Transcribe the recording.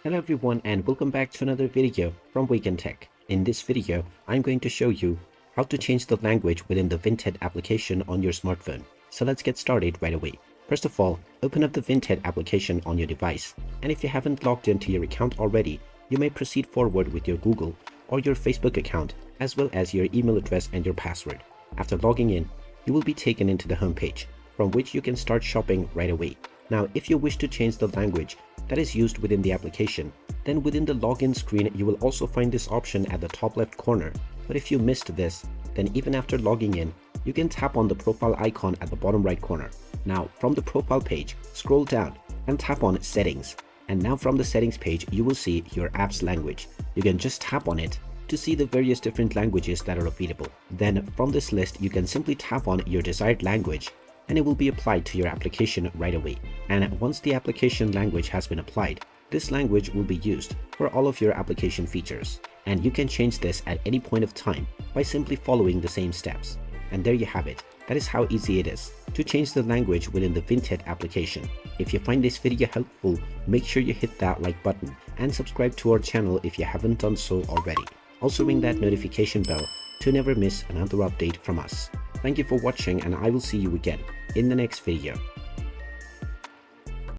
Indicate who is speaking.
Speaker 1: Hello everyone and welcome back to another video from Wake&Tech. In this video, I'm going to show you how to change the language within the Vinted application on your smartphone. So let's get started right away. First of all, open up the Vinted application on your device. And if you haven't logged into your account already, you may proceed forward with your Google or your Facebook account, as well as your email address and your password. After logging in, you will be taken into the home page, from which you can start shopping right away. Now, if you wish to change the language that is used within the application, then within the login screen, you will also find this option at the top left corner. But if you missed this, then even after logging in, you can tap on the profile icon at the bottom right corner. Now, from the profile page, scroll down and tap on Settings. And now from the settings page, you will see your app's language. You can just tap on it to see the various different languages that are available. Then from this list, you can simply tap on your desired language and it will be applied to your application right away. And once the application language has been applied, this language will be used for all of your application features. And you can change this at any point of time by simply following the same steps. And there you have it. That is how easy it is to change the language within the Vinted application. If you find this video helpful, make sure you hit that like button and subscribe to our channel if you haven't done so already. Also ring that notification bell to never miss another update from us. Thank you for watching and I will see you again in the next video.